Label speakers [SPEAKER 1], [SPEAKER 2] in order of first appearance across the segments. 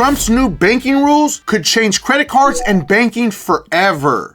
[SPEAKER 1] Trump's new banking rules could change credit cards and banking forever.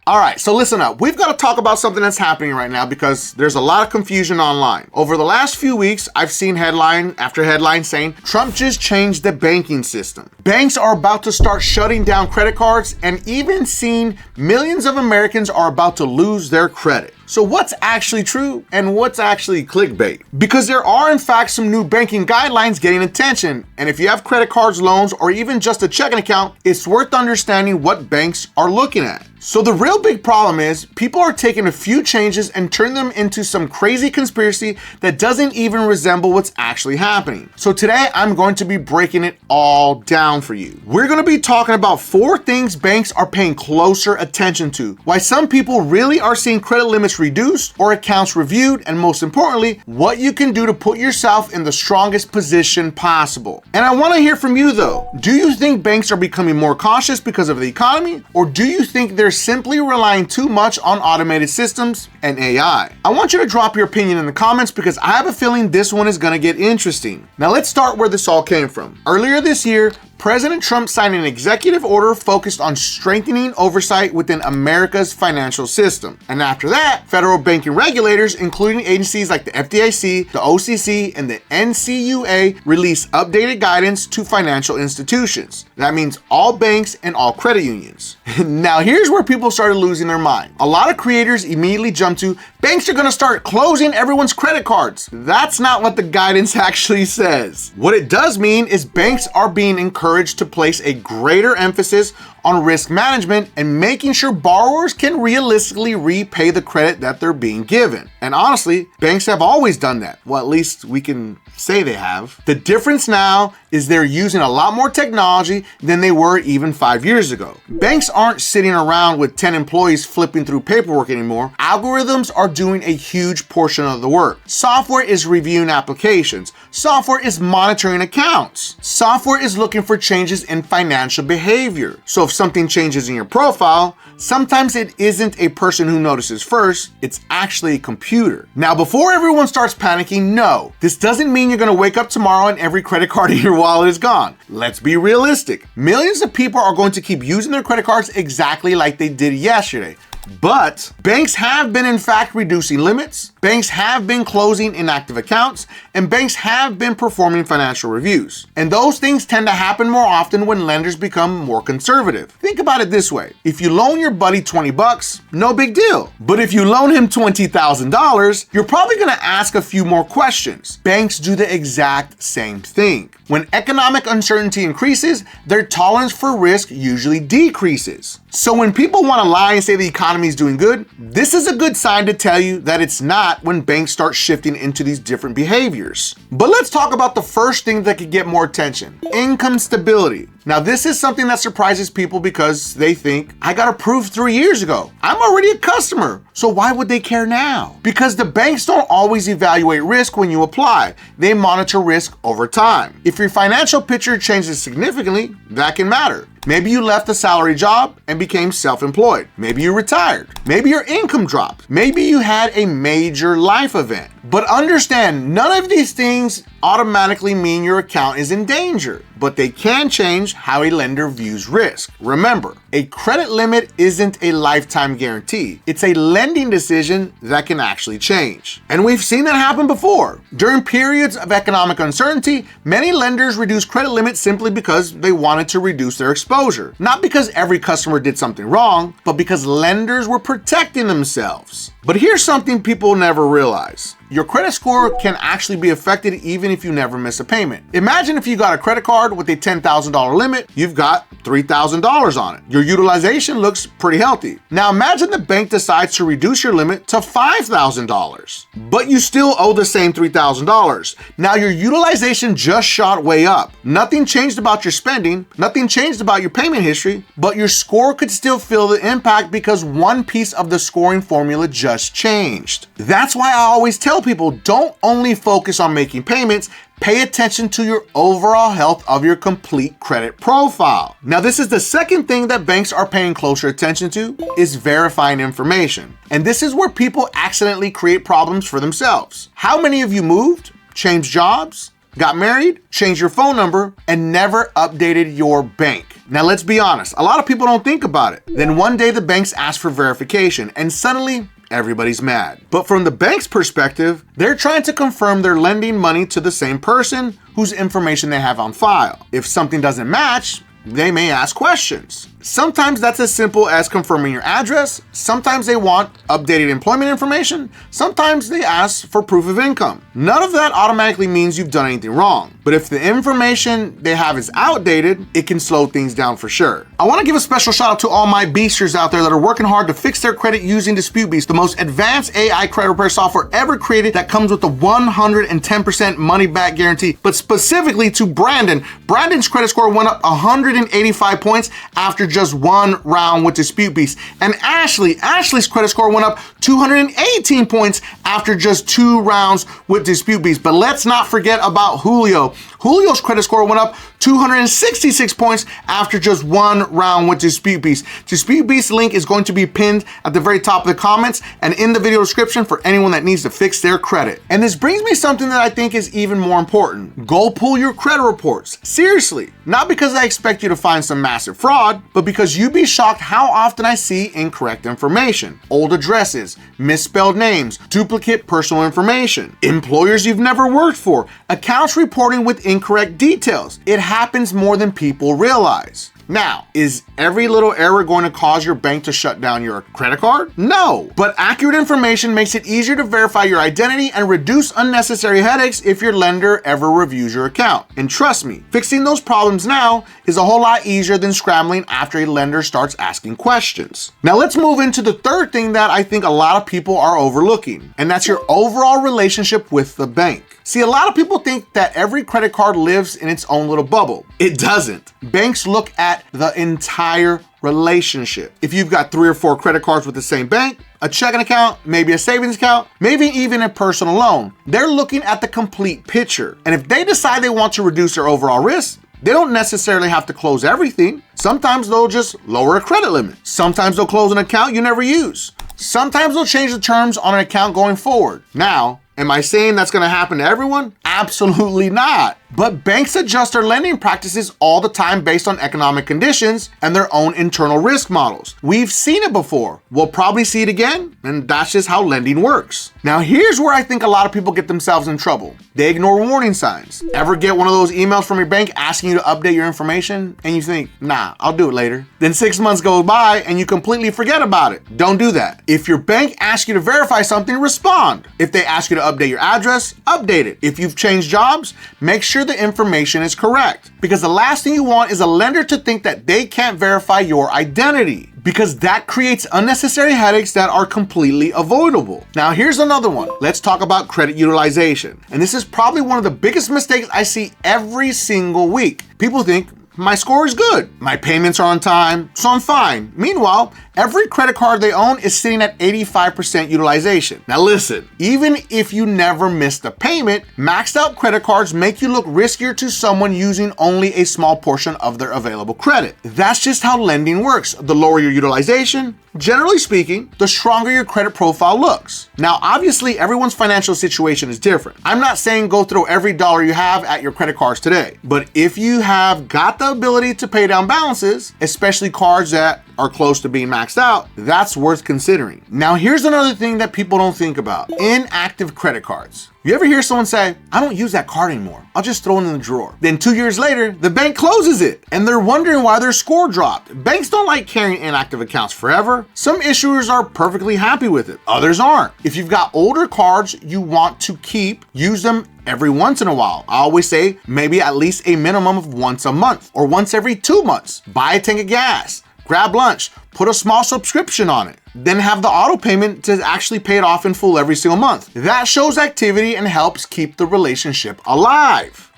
[SPEAKER 1] All right, so listen up. We've got to talk about something that's happening right now because there's a lot of confusion online. Over the last few weeks, I've seen headline after headline saying Trump just changed the banking system. Banks are about to start shutting down credit cards, and even seen millions of Americans are about to lose their credit. So what's actually true and what's actually clickbait? Because there are in fact some new banking guidelines getting attention, and if you have credit cards, loans, or even just a checking account, it's worth understanding what banks are looking at. So the real big problem is people are taking a few changes and turning them into some crazy conspiracy that doesn't even resemble what's actually happening. So today I'm going to be breaking it all down for you. We're going to be talking about 4 things banks are paying closer attention to, why some people really are seeing credit limits reduced or accounts reviewed, and most importantly, what you can do to put yourself in the strongest position possible. And I want to hear from you though. Do you think banks are becoming more cautious because of the economy, or do you think they're simply relying too much on automated systems and AI? I want you to drop your opinion in the comments because I have a feeling this one is going to get interesting. Now let's start where this all came from. Earlier this year, President Trump signed an executive order focused on strengthening oversight within America's financial system. And after that, federal banking regulators, including agencies like the FDIC, the OCC, and the NCUA, released updated guidance to financial institutions. That means all banks and all credit unions. Now here's where people started losing their mind. A lot of creators immediately jumped to, banks are gonna start closing everyone's credit cards. That's not what the guidance actually says. What it does mean is banks are being encouraged to place a greater emphasis on risk management and making sure borrowers can realistically repay the credit that they're being given. And honestly, banks have always done that. Well, at least we can say they have. The difference now is they're using a lot more technology than they were even 5 years ago. Banks aren't sitting around with 10 employees flipping through paperwork anymore. Algorithms are doing a huge portion of the work. Software is reviewing applications. Software is monitoring accounts. Software is looking for changes in financial behavior. So if something changes in your profile, sometimes it isn't a person who notices first, it's actually a computer. Now, before everyone starts panicking, no, this doesn't mean you're gonna wake up tomorrow and every credit card in your wallet is gone. Let's be realistic. Millions of people are going to keep using their credit cards exactly like they did yesterday. But banks have been in fact reducing limits, banks have been closing inactive accounts, and banks have been performing financial reviews. And those things tend to happen more often when lenders become more conservative. Think about it this way. If you loan your buddy 20 bucks, no big deal. But if you loan him $20,000, you're probably gonna ask a few more questions. Banks do the exact same thing. When economic uncertainty increases, their tolerance for risk usually decreases. So when people want to lie and say the economy is doing good, this is a good sign to tell you that it's not when banks start shifting into these different behaviors. But let's talk about the first thing that could get more attention: income stability. Now, this is something that surprises people because they think, I got approved 3 years ago. I'm already a customer, so why would they care now? Because the banks don't always evaluate risk when you apply. They monitor risk over time. If your financial picture changes significantly, that can matter. Maybe you left a salary job and became self-employed. Maybe you retired. Maybe your income dropped. Maybe you had a major life event. But understand, none of these things automatically mean your account is in danger, but they can change how a lender views risk. Remember, a credit limit isn't a lifetime guarantee. It's a lending decision that can actually change. And we've seen that happen before. During periods of economic uncertainty, many lenders reduced credit limits simply because they wanted to reduce their exposure. Not because every customer did something wrong, but because lenders were protecting themselves. But here's something people never realize. Your credit score can actually be affected even if you never miss a payment. Imagine if you got a credit card with a $10,000 limit, you've got $3,000 on it. Your utilization looks pretty healthy. Now imagine the bank decides to reduce your limit to $5,000, but you still owe the same $3,000. Now your utilization just shot way up. Nothing changed about your spending, nothing changed about your payment history, but your score could still feel the impact because one piece of the scoring formula just changed. That's why I always tell people, don't only focus on making payments, pay attention to your overall health of your complete credit profile. Now, this is the second thing that banks are paying closer attention to, is verifying information. And this is where people accidentally create problems for themselves. How many of you moved, changed jobs, got married, changed your phone number, and never updated your bank. Now let's be honest, a lot of people don't think about it. Then one day the banks ask for verification and suddenly everybody's mad. But from the bank's perspective, they're trying to confirm they're lending money to the same person whose information they have on file. If something doesn't match, they may ask questions. Sometimes that's as simple as confirming your address. Sometimes they want updated employment information. Sometimes they ask for proof of income. None of that automatically means you've done anything wrong. But if the information they have is outdated, it can slow things down for sure. I want to give a special shout out to all my beasters out there that are working hard to fix their credit using DisputeBeast, the most advanced AI credit repair software ever created that comes with a 110% money back guarantee. But specifically to Brandon, Brandon's credit score went up 185 points after just one round with DisputeBeast. And Ashley's credit score went up 218 points after just 2 rounds with DisputeBeast. But let's not forget about Julio. Julio's credit score went up 266 points after just 1 round with DisputeBeast. DisputeBeast's link is going to be pinned at the very top of the comments and in the video description for anyone that needs to fix their credit. And this brings me something that I think is even more important. Go pull your credit reports. Seriously, not because I expect you to find some massive fraud, but because you'd be shocked how often I see incorrect information, old addresses, misspelled names, duplicate personal information, employers you've never worked for, accounts reporting with incorrect details. It happens more than people realize. Now, is every little error going to cause your bank to shut down your credit card? No, but accurate information makes it easier to verify your identity and reduce unnecessary headaches if your lender ever reviews your account. And trust me, fixing those problems now is a whole lot easier than scrambling after a lender starts asking questions. Now let's move into the third thing that I think a lot of people are overlooking, and that's your overall relationship with the bank. See, a lot of people think that every credit card lives in its own little bubble. It doesn't. Banks look at the entire relationship. If you've got 3 or 4 credit cards with the same bank, a checking account, maybe a savings account, maybe even a personal loan, they're looking at the complete picture. And if they decide they want to reduce their overall risk, they don't necessarily have to close everything. Sometimes they'll just lower a credit limit. Sometimes they'll close an account you never use. Sometimes they'll change the terms on an account going forward. Now, am I saying that's going to happen to everyone? Absolutely not. But banks adjust their lending practices all the time based on economic conditions and their own internal risk models. We've seen it before. We'll probably see it again, and that's just how lending works. Now, here's where I think a lot of people get themselves in trouble. They ignore warning signs. Ever get one of those emails from your bank asking you to update your information, and you think, nah, I'll do it later. Then 6 months goes by and you completely forget about it. Don't do that. If your bank asks you to verify something, respond. If they ask you to update your address, update it. If you've changed jobs, make sure the information is correct. Because the last thing you want is a lender to think that they can't verify your identity, because that creates unnecessary headaches that are completely avoidable. Now here's another one. Let's talk about credit utilization. And this is probably one of the biggest mistakes I see every single week. People think, my score is good, my payments are on time, so I'm fine. Meanwhile, every credit card they own is sitting at 85% utilization. Now listen, even if you never missed a payment, maxed out credit cards make you look riskier to someone using only a small portion of their available credit. That's just how lending works. The lower your utilization, generally speaking, the stronger your credit profile looks. Now, obviously, everyone's financial situation is different. I'm not saying go throw every dollar you have at your credit cards today, but if you have got the ability to pay down balances, especially cards that are close to being maxed out, that's worth considering. Now, here's another thing that people don't think about: inactive credit cards. You ever hear someone say, I don't use that card anymore, I'll just throw it in the drawer. Then 2 years later, the bank closes it and they're wondering why their score dropped. Banks don't like carrying inactive accounts forever. Some issuers are perfectly happy with it, others aren't. If you've got older cards you want to keep, use them every once in a while. I always say maybe at least a minimum of once a month or once every 2 months. Buy a tank of gas, grab lunch, put a small subscription on it, then have the auto payment to actually pay it off in full every single month. That shows activity and helps keep the relationship alive.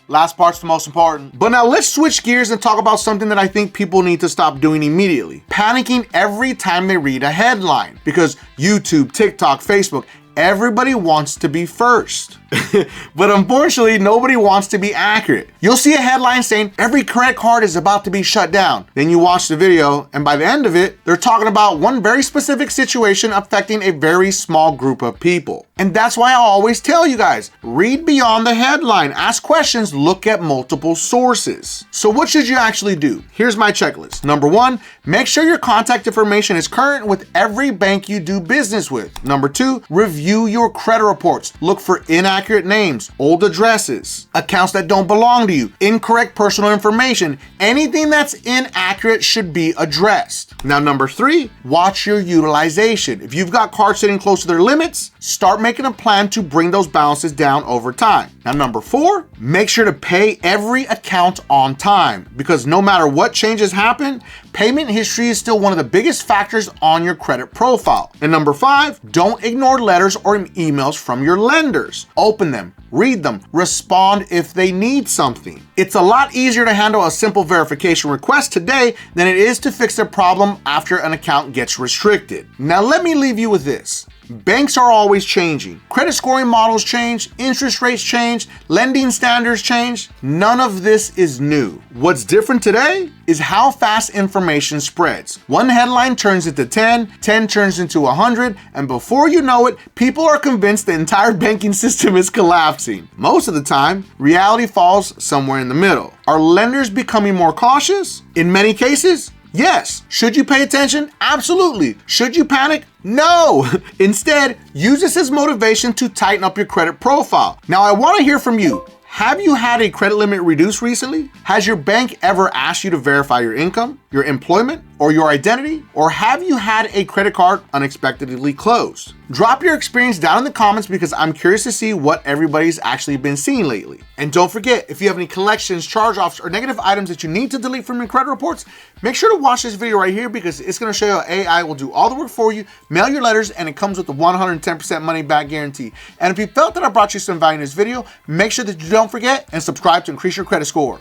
[SPEAKER 1] Last part's the most important. But now let's switch gears and talk about something that I think people need to stop doing immediately: panicking every time they read a headline. Because YouTube, TikTok, Facebook, Everybody wants to be first. But unfortunately, nobody wants to be accurate. You'll see a headline saying every credit card is about to be shut down. Then you watch the video, and by the end of it, they're talking about one very specific situation affecting a very small group of people. And that's why I always tell you guys, read beyond the headline, ask questions, look at multiple sources. So what should you actually do? Here's my checklist. Number 1, make sure your contact information is current with every bank you do business with. Number 2, review your credit reports. Look for inaccurate names, old addresses, accounts that don't belong to you, incorrect personal information. Anything that's inaccurate should be addressed. Now, number 3, watch your utilization. If you've got cards sitting close to their limits, start making a plan to bring those balances down over time. Now, number 4, make sure to pay every account on time, because no matter what changes happen, payment history is still one of the biggest factors on your credit profile. And number 5, don't ignore letters or emails from your lenders. Open them, read them, respond if they need something. It's a lot easier to handle a simple verification request today than it is to fix a problem after an account gets restricted. Now let me leave you with this. Banks are always changing. Credit scoring models change, interest rates change, lending standards change. None of this is new. What's different today is how fast information spreads. One headline turns into 10, 10 turns into 100, and before you know it, people are convinced the entire banking system is collapsing. Most of the time, reality falls somewhere in the middle. Are lenders becoming more cautious? In many cases, yes. Should you pay attention? Absolutely. Should you panic? No. Instead, use this as motivation to tighten up your credit profile. Now, I want to hear from you. Have you had a credit limit reduced recently? Has your bank ever asked you to verify your income, your employment, or your identity? Or have you had a credit card unexpectedly closed? Drop your experience down in the comments because I'm curious to see what everybody's actually been seeing lately. And don't forget, if you have any collections, charge-offs, or negative items that you need to delete from your credit reports, make sure to watch this video right here because it's going to show you how AI will do all the work for you, mail your letters, and it comes with a 110% money back guarantee. And if you felt that I brought you some value in this video, make sure that you don't forget and subscribe to increase your credit score.